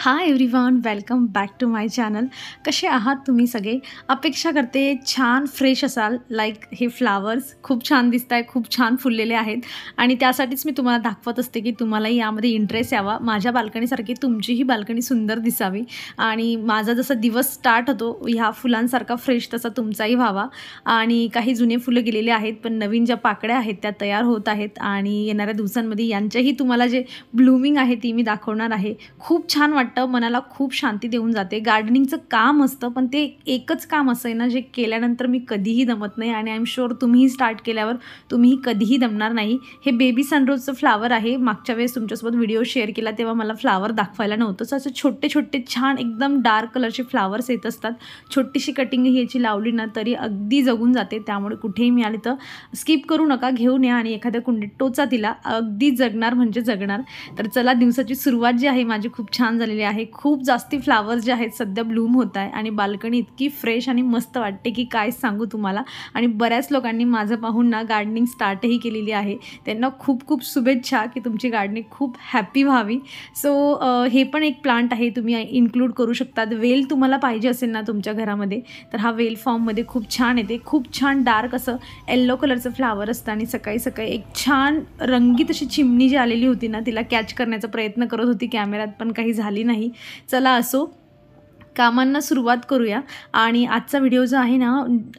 High everyone, welcome back to my channel. कसे आहात तुम्ही सगळे? अपेक्षा करते छान फ्रेश असाल. लाईक हे फ्लावर्स खूप छान दिसत आहे, खूप छान फुललेले आहेत आणि त्यासाठीच मी तुम्हाला दाखवत असते की तुम्हालाही यामध्ये इंटरेस्ट यावा. माझ्या बाल्कनीसारखी तुमचीही बाल्कनी सुंदर दिसावी आणि माझा जसा दिवस स्टार्ट होतो ह्या फुलांसारखा फ्रेश तसा तुमचाही व्हावा. आणि काही जुने फुलं गेलेले आहेत, पण नवीन ज्या पाकळ्या आहेत त्या तयार होत आहेत आणि येणाऱ्या दिवसांमध्ये यांच्याही तुम्हाला जे ब्लूमिंग आहे ती मी दाखवणार आहे. खूप छान वाटतं, मनाला खूप शांती देऊन जाते. गार्डनिंगचं काम असतं, पण ते एकच काम असं आहे ना जे केल्यानंतर मी कधीही दमत नाही आणि आय एम शुअर तुम्हीही स्टार्ट केल्यावर तुम्हीही कधीही दमणार नाही. हे बेबी सनरोजचं फ्लावर आहे. मागच्या वेळेस तुमच्यासोबत व्हिडिओ शेअर केला तेव्हा मला फ्लावर दाखवायला नव्हतंच. असं छोटे छोटे छान एकदम डार्क कलरचे फ्लावर्स येत असतात. छोटीशी कटिंग याची लावली ना तरी अगदी जगून जाते. त्यामुळे कुठेही मिळाली तर स्किप करू नका, घेऊन या आणि एखाद्या कुंडीत टोचा दिला, अगदी जगणार म्हणजे जगणार. तर चला, दिवसाची सुरुवात जी आहे माझी खूप छान झालेली आहे. खूप जास्ती फ्लावर्स जे आहेत सध्या ब्लूम होत आहे आणि बाल्कनी इतकी फ्रेश आणि मस्त वाटते की काय सांगू तुम्हाला. आणि बऱ्याच लोकांनी माझं पाहून ना गार्डनिंग स्टार्टही केलेली आहे. त्यांना खूप खूप शुभेच्छा की तुमची गार्डनिंग खूप हॅपी व्हावी. सो हे पण एक प्लांट आहे, तुम्ही इन्क्लूड करू शकतात. वेल तुम्हाला पाहिजे असेल ना तुमच्या घरामध्ये तर हा वेल फॉर्ममध्ये खूप छान येते. खूप छान डार्क असं येल्लो कलरचं फ्लावर असतं आणि सकाळी सकाळी एक छान रंगीत अशी चिमणी जी आलेली होती ना तिला कॅच करण्याचा प्रयत्न करत होती कॅमेऱ्यात, पण काही झाली नाही. चला असो, कामांना सुरुवात करूया. आणि आजचा व्हिडिओ जो आहे ना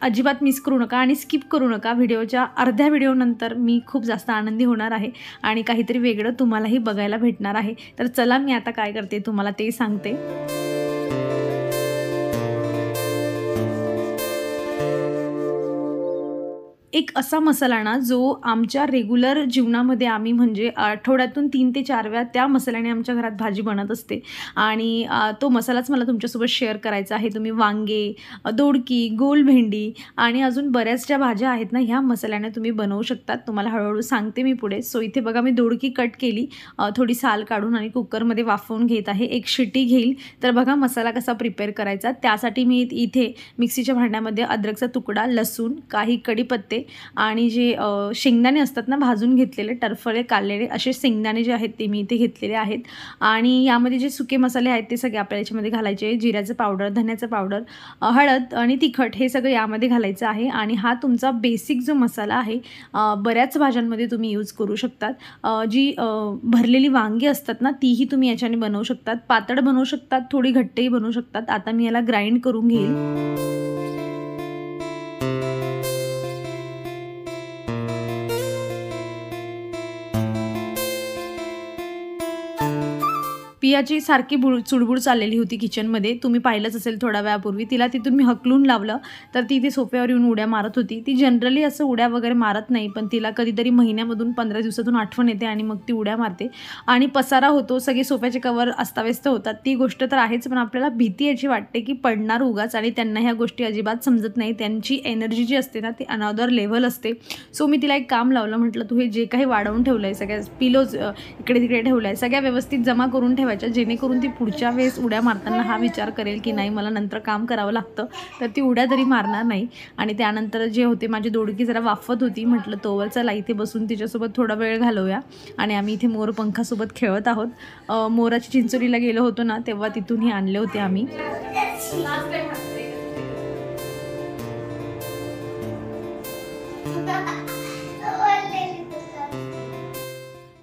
अजिबात मिस करू नका आणि स्किप करू नका. व्हिडिओच्या अर्ध्या व्हिडिओनंतर मी खूप जास्त आनंदी होणार आहे आणि काहीतरी वेगळं तुम्हालाही बघायला भेटणार आहे. तर चला, मी आता काय करते तुम्हाला ते सांगते. एक असा मसाला ना जो आमच्या रेग्युलर जीवनामध्ये आम्ही म्हणजे आठवड्यातून 3 ते 4 वेळा त्या मसाल्याने आमच्या घरात भाजी बनत असते आणि तो मसालाच मला तुमच्यासोबत शेअर करायचा आहे. तुम्ही वांगे, दोडकी, गोल भेंडी आणि अजून बऱ्याच ज्या भाज्या आहेत ना ह्या मसाल्याने तुम्ही बनवू शकतात. तुम्हाला हळूहळू सांगते मी पुढे. सो इथे बघा, मी दोडकी कट केली, थोडी साल काढून आणि कुकरमध्ये वाफवून घेत आहे. एक शिटी घेईल. तर बघा मसाला कसा प्रिपेअर करायचा. त्यासाठी मी इथे मिक्सीच्या भांड्यामध्ये अद्रकचा तुकडा, लसूण, काही कढीपत्ते आणि जे शेंगदाणे असतात ना भाजून घेतलेले, टरफले काढलेले असे शेंगदाणे जे आहेत ते मी इथे घेतलेले आहेत. आणि यामध्ये जे सुके मसाले आहेत ते सगळे आपल्याला याच्यामध्ये घालायचे. जिऱ्याचं पावडर, धन्याचं पावडर, हळद आणि तिखट हे सगळं यामध्ये घालायचं आहे. आणि हा तुमचा बेसिक जो मसाला आहे बऱ्याच भाज्यांमध्ये तुम्ही यूज करू शकतात. जी भरलेली वांगी असतात ना तीही तुम्ही याच्याने बनवू शकतात. पातळ बनवू शकतात, थोडी घट्टही बनवू शकतात. आता मी याला ग्राइंड करून घेईल. पियाची सारखी चुडबुड चाललेली होती किचनमध्ये. तुम्ही पाहिलंच असेल थोड्या वेळापूर्वी. तिला तिथून मी हकलून लावलं तर ती इथे सोफ्यावर येऊन उड्या मारत होती. ती जनरली असं उड्या वगैरे मारत नाही, पण तिला कधीतरी महिन्यामधून 15 दिवसातून आठवण येते आणि मग ती उड्या मारते आणि पसारा होतो. सगळे सोफ्याचे कवर अस्ताव्यस्त होतात. ती गोष्ट तर आहेच, पण आपल्याला भीती याची वाटते की पडणार उगाच. आणि त्यांना ह्या गोष्टी अजिबात समजत नाही. त्यांची एनर्जी जी असते ना ती अनदर लेव्हल असते. सो मी तिला एक काम लावलं. म्हटलं तू हे जे काही वाढवून ठेवलं आहे, सगळ्या पिलोज इकडे तिकडे ठेवलं आहे, सगळ्या व्यवस्थित जमा करून ठेवायच्या, जेणेकरून ती पुढच्या वेळेस उड्या मारताना हा विचार करेल की नाही मला नंतर काम करावं लागतं, तर ती उड्या तरी मारणार नाही. आणि त्यानंतर जे होते माझी दोडकी जरा वाफत होती. म्हटलं तोवर चला इथे बसून तिच्यासोबत थोडा वेळ घालवूया. आणि आम्ही इथे मोरपंखासोबत खेळत आहोत. मोराची चिंचोलीला गेलो होतो ना तेव्हा तिथूनही आणले होते आम्ही.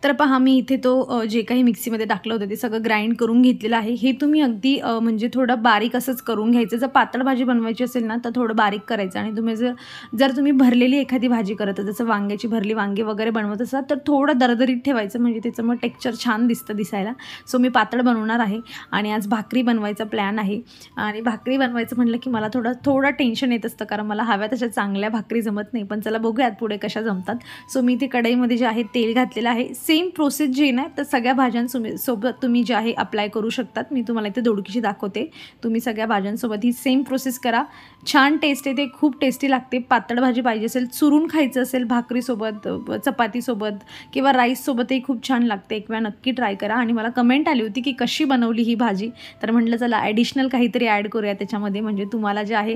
तर पहा, मी इथे तो जे काही मिक्सीमध्ये टाकलं होतं ते सगळं ग्राइंड करून घेतलेलं आहे. हे तुम्ही अगदी म्हणजे थोडं बारीक असंच करून घ्यायचं. जर पातळ भाजी बनवायची असेल ना तर थोडं बारीक करायचं. आणि तुम्ही जर तुम्ही भरलेली एखादी भाजी करत जसं वांग्याची भरली वांगे वगैरे बनवत असाल तर थोडं दरदरीत ठेवायचं, म्हणजे त्याचं मग टेक्स्चर छान दिसतं दिसायला. सो मी पातळ बनवणार आहे आणि आज भाकरी बनवायचा प्लॅन आहे. आणि भाकरी बनवायचं म्हटलं की मला थोडं टेन्शन येत असतं, कारण मला हव्या तशा चांगल्या भाकरी जमत नाही. पण चला बघूयात पुढे कशा जमतात. सो मी इथे कढईमध्ये जे आहे तेल घातलेलं आहे. सेम प्रोसेस जी आहे ना तर सगळ्या भाज्यांसोबत तुम्ही जे आहे अप्लाय करू शकतात. मी तुम्हाला इथे दोडकीची दाखवते. तुम्ही सगळ्या भाज्यांसोबत ही सेम प्रोसेस करा. छान टेस्ट येते, खूप टेस्टी लागते. पातळ भाजी पाहिजे असेल, चुरून खायचं असेल भाकरीसोबत, चपातीसोबत किंवा राईससोबतही खूप छान लागते. एक वेळा नक्की ट्राय करा. आणि मला कमेंट आली होती की कशी बनवली ही भाजी, तर म्हटलं चला ॲडिशनल काहीतरी ॲड करूया त्याच्यामध्ये, म्हणजे तुम्हाला जे आहे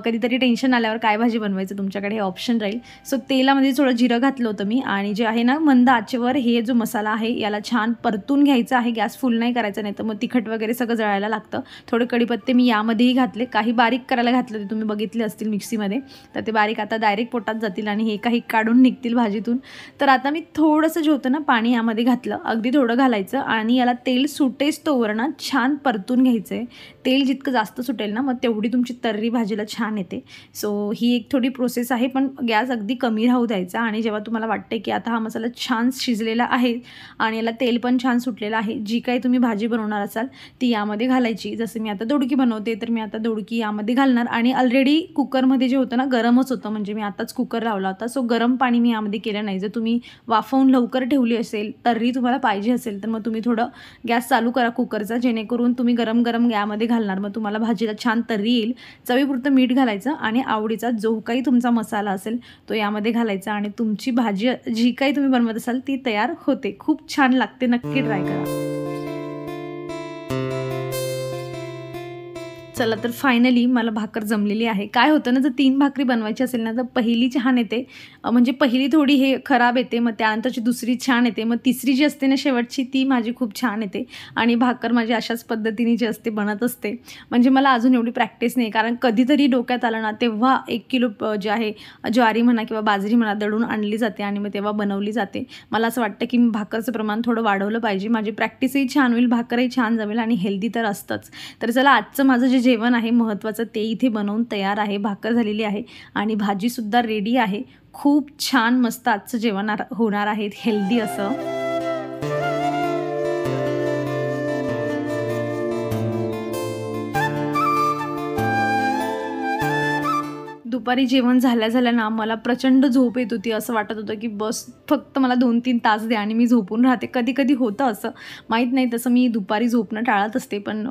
कधीतरी टेन्शन आल्यावर काय भाजी बनवायचं तुमच्याकडे हे ऑप्शन राहील. सो तेलामध्ये थोडं जिरं घातलं होतं मी, आणि जे आहे ना मंद आचेवर हे जो मसाला आहे याला छान परतून घ्यायचा आहे. गॅस फुल नाही करायचा, नाही तर मग तिखट वगैरे सगळं जळायला लागतं. थोडे कढीपत्ते मी यामध्येही घातले, काही बारीक करायला घातले होते, तुम्ही बघितले असतील मिक्सीमध्ये, तर ते बारीक आता डायरेक्ट पोटात जातील आणि हे काही काढून निघतील भाजीतून. तर आता मी थोडंसं जे होतं ना पाणी यामध्ये घातलं, अगदी थोडं घालायचं, आणि याला तेल सुटेस तोवर ना छान परतून घ्यायचं आहे. तेल जितकं जास्त सुटेल ना मग तेवढी तुमची तर्री भाजीला छान येते. सो ही एक थोडी प्रोसेस आहे, पण गॅस अगदी कमी राहू द्यायचा. आणि जेव्हा तुम्हाला वाटते की आता हा मसाला छान शिजलेला आहे आणि याला तेल पण छान सुटलेलं आहे, जी काही तुम्ही भाजी बनवणार असाल ती यामध्ये घालायची. जसं मी आता दोडकी बनवते, तर मी आता दोडकी यामध्ये घालणार. आणि ऑलरेडी कुकरमध्ये जे होतं ना गरमच होतं, म्हणजे मी आताच कुकर लावला होता. सो गरम पाणी मी यामध्ये केलं नाही. जर तुम्ही वाफवून लवकर ठेवली असेल, तर्री तुम्हाला पाहिजे असेल, तर मग तुम्ही थोडं गॅस चालू करा कुकरचा, जेणेकरून तुम्ही गरम गरम यामध्ये घालणार, मग तुम्हाला भाजीला छान तर्री येईल. चवीपुरतं मीठ घालायचं आणि आवडीचा जो काही तुमचा मसाला असेल तो यामध्ये घालायचा, आणि तुमची भाजी जी काही तुम्ही बनवत असाल ती तयार होते. खूप छान लागते, नक्की ट्राय करा. चला तर फायनली मला भाकर जमलेली आहे. काय होतं ना, जर 3 भाकरी बनवायची असेल ना, तर पहिली छान येते, म्हणजे पहिली थोडी हे खराब येते, मग त्यानंतरची दुसरी छान येते, मग तिसरी जी असते ना शेवटची ती माझी खूप छान येते. आणि भाकर माझी अशाच पद्धतीने जी असते बनत असते. म्हणजे मला अजून एवढी प्रॅक्टिस नाही, कारण कधीतरी डोक्यात आलं ना तेव्हा 1 किलो जे आहे ज्वारी म्हणा किंवा बाजरी म्हणा दळून आणली जाते आणि मग तेव्हा बनवली जाते. मला असं वाटतं की भाकरचं प्रमाण थोडं वाढवलं पाहिजे, माझी प्रॅक्टिसही छान होईल, भाकरही छान जमेल आणि हेल्दी तर असतंच. तर चला, आजचं माझं जे जेवण आहे महत्त्वाचं ते इथे बनवून तयार आहे. भाकर झालेली आहे आणि भाजीसुद्धा रेडी आहे. खूप छान मस्त आजचं जेवण होणार आहे, हेल्दी असं. दुपारी जेवण झाल्या ना मला प्रचंड झोप येत होती. असं वाटत होतं की बस फक्त मला 2-3 तास द्या आणि मी झोपून राहते. कधी-कधी होतं असं, माहीत नाही, तसं मी दुपारी झोपणं टाळत असते, पण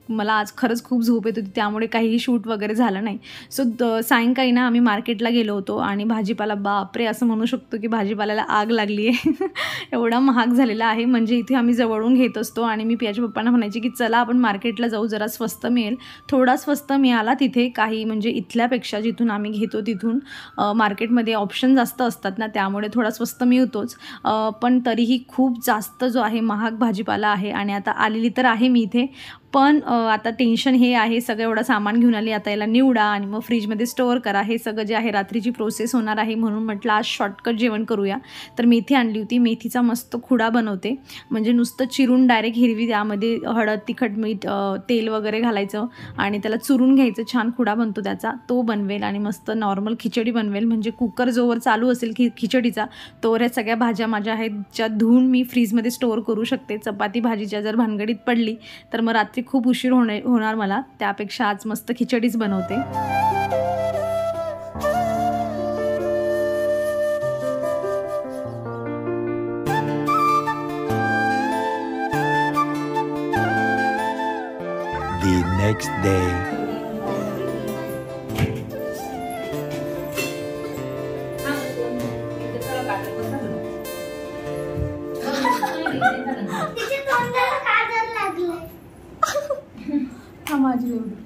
मला आज खरंच खूप झोप येत होती, त्यामुळे काहीही शूट वगैरे झालं नाही. सो सायंकाळी ना आम्ही मार्केटला गेलो होतो आणि भाजीपाला, बापरे असं म्हणू शकतो की भाजीपाल्याला आग लागली आहे. एवढा महाग झालेला आहे, म्हणजे इथे आम्ही जवळून घेत असतो आणि मी पियाच्या पप्पांना म्हणायची की चला आपण मार्केटला जाऊ, जरा स्वस्त मिळेल. थोडा स्वस्त मिळाला तिथे, काही म्हणजे इथल्यापेक्षा जिथून आम्ही घेतो तिथून मार्केटमध्ये ऑप्शन जास्त असतात ना, त्यामुळे थोडा स्वस्त मिळतोच. पण तरीही खूप जास्त जो आहे महाग भाजीपाला आहे. आणि आता आलेली तर आहे मी इथे, पण आता टेन्शन हे आहे, सगळं एवढं सामान घेऊन आली, आता याला निवडा आणि मग फ्रीजमध्ये स्टोअर करा, हे सगळं जे आहे रात्रीची प्रोसेस होणार आहे. म्हणून म्हटलं आज शॉर्टकट जेवण करूया. तर मेथी आणली होती, मेथीचा मस्त खुडा बनवते, म्हणजे नुसतं चिरून डायरेक्ट हिरवी, त्यामध्ये हळद, तिखट, मीठ, तेल वगैरे घालायचं आणि त्याला चुरून घ्यायचं, छान खुडा बनतो त्याचा, तो बनवेल. आणि मस्त नॉर्मल खिचडी बनवेल, म्हणजे कुकर जोवर चालू असेल खिचडीचा तोवर ह्या सगळ्या भाज्या माझ्या आहेत ज्या धुवून मी फ्रीजमध्ये स्टोअर करू शकते. चपाती भाजीच्या जर भानगडीत पडली तर मग रात्री खूप उशीर होणार मला, त्यापेक्षा आज मस्त खिचडीच बनवते. The next day.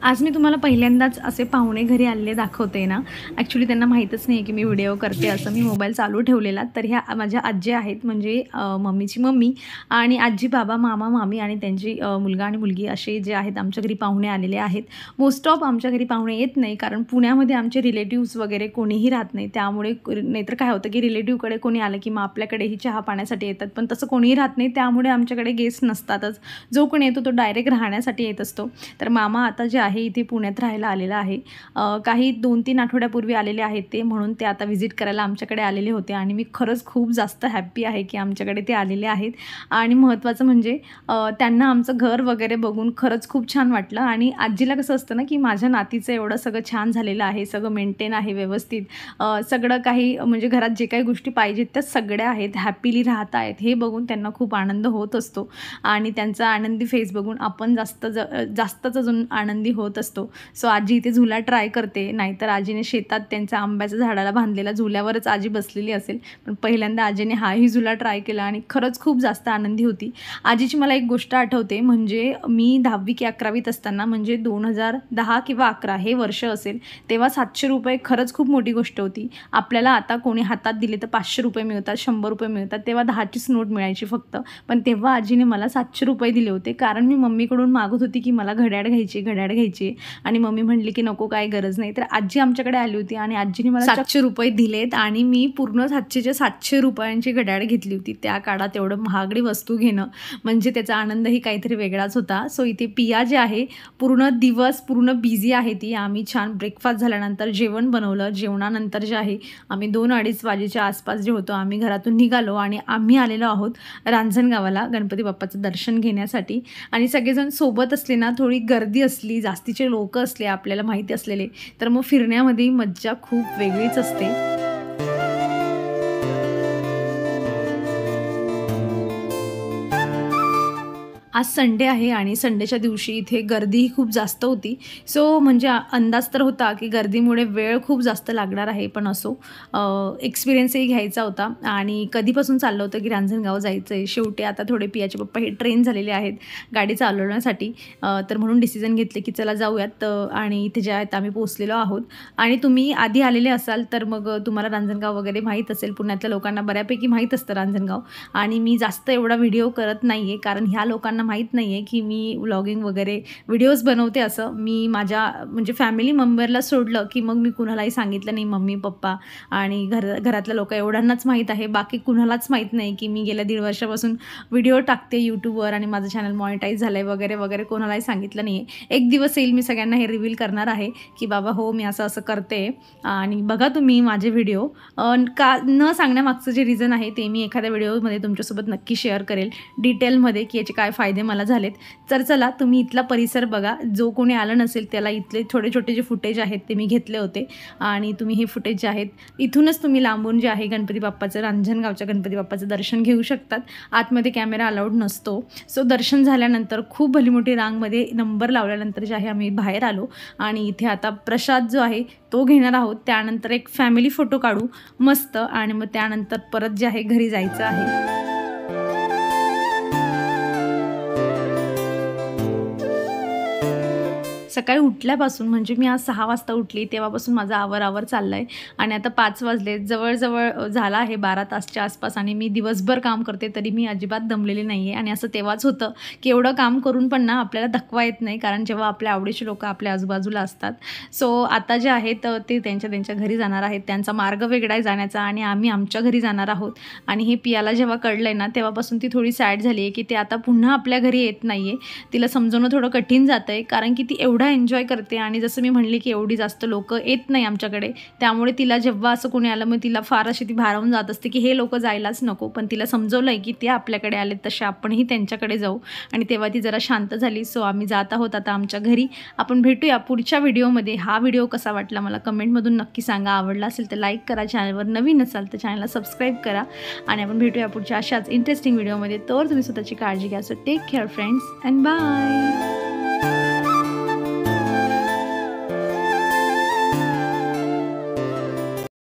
आज मी तुम्हाला पहिल्यांदाच असे पाहुणे घरी आलेले दाखवते ना. ॲक्च्युली त्यांना माहीतच नाही की मी व्हिडिओ करते असं. मी मोबाईल चालू ठेवलेला, तर ह्या माझ्या आजी आहेत, म्हणजे मम्मीची मम्मी आणि आजी, बाबा, मामा, मामी आणि त्यांची मुलगा आणि मुलगी असे जे आहेत आमच्या घरी पाहुणे आलेले आहेत. मोस्ट ऑफ आमच्या घरी पाहुणे येत नाही, कारण पुण्यामध्ये आमचे रिलेटिव्स वगैरे कोणीही राहत नाही, त्यामुळे नाहीतर काय होतं की रिलेटिव्हकडे कोणी आलं की मग आपल्याकडेही चहा पाण्यासाठी येतात, पण तसं कोणीही राहत नाही, त्यामुळे आमच्याकडे गेस्ट नसतातच. जो कोणी येतो तो डायरेक्ट राहण्यासाठी येत असतो. तर मामा आता जे आहे इथे पुण्यात राहायला आलेला आहे, काही 2-3 आठवड्यापूर्वी आलेले आहेत ते, म्हणून ते आता व्हिजिट करायला आमच्याकडे आलेले होते आणि मी खरंच खूप जास्त हॅप्पी आहे की आमच्याकडे ते आलेले आहेत. आणि महत्त्वाचं म्हणजे त्यांना आमचं घर वगैरे बघून खरंच खूप छान वाटलं. आणि आजीला कसं असतं ना की माझ्या नातीचं एवढं सगळं छान झालेलं आहे, सगळं मेंटेन आहे व्यवस्थित, सगळं काही म्हणजे घरात जे काही गोष्टी पाहिजेत त्या सगळ्या आहेत, हॅपीली राहत आहेत, हे बघून त्यांना खूप आनंद होत असतो. आणि त्यांचा आनंदी फेस बघून आपण जास्तच अजून आनंदी होत असतो. सो आजी इथे झुला ट्राय करते, नाहीतर आजीने शेतात त्यांच्या आंब्याच्या झाडाला बांधलेल्या झुल्यावरच आजी बसलेली असेल. पण पहिल्यांदा आजीने हाही झुला ट्राय केला आणि खरंच खूप जास्त आनंदी होती. आजीची मला एक गोष्ट आठवते, म्हणजे मी 10वी की 11वीत असताना, म्हणजे 2010 किंवा 11 हे वर्ष असेल, तेव्हा 700 रुपये खरंच खूप मोठी गोष्ट होती. आपल्याला आता कोणी हातात दिले तर 500 रुपये मिळतात, 100 रुपये मिळतात, तेव्हा 10चीच नोट मिळायची फक्त. पण तेव्हा आजीने मला 700 रुपये दिले होते, कारण मी मम्मीकडून मागत होती की मला घड्याळ घ्यायची आणि मम्मी म्हणली की नको, काय गरज नाही. तर आजी आमच्याकडे आली होती आणि आजीने मला 700 रुपये दिलेत आणि मी पूर्ण 700 रुपयांची घड्याळ घेतली होती. त्या काळात एवढं महागडी वस्तू घेणं म्हणजे त्याचा आनंदही काहीतरी वेगळाच होता. सो इथे पिया जे आहे पूर्ण दिवस पूर्ण बिझी आहे ती. आम्ही छान ब्रेकफास्ट झाल्यानंतर जेवण बनवलं. जेवणानंतर जे आहे आम्ही 2-2:30 वाजेच्या आसपास जे होतो आम्ही घरातून निघालो आणि आम्ही आलेलो आहोत रांजणगावाला गणपती बाप्पाचं दर्शन घेण्यासाठी. आणि सगळेजण सोबत असले ना, थोडी गर्दी असली, जास्तीचे लोक असले आपल्याला माहिती असलेले, तर मग फिरण्यामध्ये मज्जा खूप वेगळीच असते. आज संडे आहे आणि संडेच्या दिवशी इथे गर्दीही खूप जास्त होती. सो म्हणजे अंदाज तर होता की गर्दीमुळे वेळ खूप जास्त लागणार आहे, पण असो एक्सपिरियन्सही घ्यायचा होता. आणि कधीपासून चाललं होतं की रांजणगाव जायचं आहे. शेवटी आता थोडे पियाचे पप्पा हे ट्रेन झालेले आहेत गाडी चालवण्यासाठी, तर म्हणून डिसिजन घेतले की चला जाऊयात. आणि इथे जे आहेत आम्ही पोहोचलेलो आहोत. आणि तुम्ही आधी आलेले असाल तर मग तुम्हाला रांजणगाव वगैरे माहीत असेल. पुण्यातल्या लोकांना बऱ्यापैकी माहीत असतं रांजणगाव. आणि मी जास्त एवढा व्हिडिओ करत नाही आहे, कारण ह्या लोकांना माहीत नाही आहे की मी व्लॉगिंग वगैरे व्हिडिओज बनवते असं. मी माझ्या म्हणजे फॅमिली मेंबरला सोडलं की मग मी कुणालाही सांगितलं नाही. मम्मी पप्पा आणि घरातल्या लोक एवढ्यांनाच माहीत आहे, बाकी कुणालाच माहीत नाही की मी गेल्या 1.5 वर्षापासून व्हिडिओ टाकते यूट्यूबवर आणि माझं चॅनल मॉनिटाईज झालं आहे वगैरे वगैरे. कोणालाही सांगितलं नाही आहे. एक दिवस येईल मी सगळ्यांना हे रिव्हील करणार आहे की बाबा हो मी असं असं करते. आणि बघा तुम्ही माझे व्हिडिओ. का न सांगण्यामागचं जे रिझन आहे ते मी एखाद्या व्हिडिओमध्ये तुमच्यासोबत नक्की शेअर करेल डिटेलमध्ये की याचे काय फायदे मला झालेत. तर चला तुम्ही इथला परिसर बघा. जो कोणी आलं नसेल त्याला इथले छोटे छोटे जे फुटेज आहेत ते मी घेतले होते. आणि तुम्ही हे फुटेज जे आहेत इथूनच तुम्ही लांबून जे आहे गणपती बाप्पाचं, रांजणगावच्या गणपती बाप्पाचं दर्शन घेऊ शकतात. आतमध्ये कॅमेरा अलाउड नसतो. सो दर्शन झाल्यानंतर खूप भली मोठी रांगमध्ये नंबर लावल्यानंतर जे आहे आम्ही बाहेर आलो. आणि इथे आता प्रसाद जो आहे तो घेणार आहोत. त्यानंतर एक फॅमिली फोटो काढू मस्त आणि मग त्यानंतर परत जे आहे घरी जायचं आहे. सकाळी उठल्यापासून म्हणजे मी आज 6 वाजता उठली तेव्हापासून माझा आवर चाललं आहे. आणि आता 5 वाजले, जवळजवळ झाला आहे 12 तासच्या आसपास. आणि मी दिवसभर काम करते तरी मी अजिबात दमलेली नाही आहे. आणि असं तेव्हाच होतं की एवढं काम करून पण ना आपल्याला थकवा येत नाही, कारण जेव्हा आपल्या आवडीचे लोक आपल्या आजूबाजूला असतात. सो आता जे आहेत ते त्यांच्या घरी जाणार आहेत. त्यांचा मार्ग वेगळा आहे जाण्याचा आणि आम्ही आमच्या घरी जाणार आहोत. आणि हे पियाला जेव्हा कळलं आहे ना तेव्हापासून ती थोडी सॅड झाली आहे की ते आता पुन्हा आपल्या घरी येत नाही आहे. तिला समजवणं थोडं कठीण जातं आहे, कारण की ती एवढा एन्जॉय करते. आणि जसं मी म्हणले की एवढी जास्त लोक येत नाही आमच्याकडे, त्यामुळे तिला जेव्हा असं कोणी आलं मग तिला फार अशी ती भारावून जात असते की हे लोक जायलाच नको. पण तिला समजवलं आहे की ते आपल्याकडे आलेत तसे आपणही त्यांच्याकडे जाऊ. आणि तेव्हा ती जरा शांत झाली. सो आम्ही जात आहोत आता आमच्या घरी. आपण भेटूया पुढच्या व्हिडिओमध्ये. हा व्हिडिओ कसा वाटला मला कमेंटमधून नक्की सांगा. आवडला असेल तर लाईक करा, चॅनलवर नवीन असाल तर चॅनलला सबस्क्राईब करा. आणि आपण भेटूया पुढच्या अशाच इंटरेस्टिंग व्हिडिओमध्ये. तर तुम्ही स्वतःची काळजी घ्या. So take care friends and bye.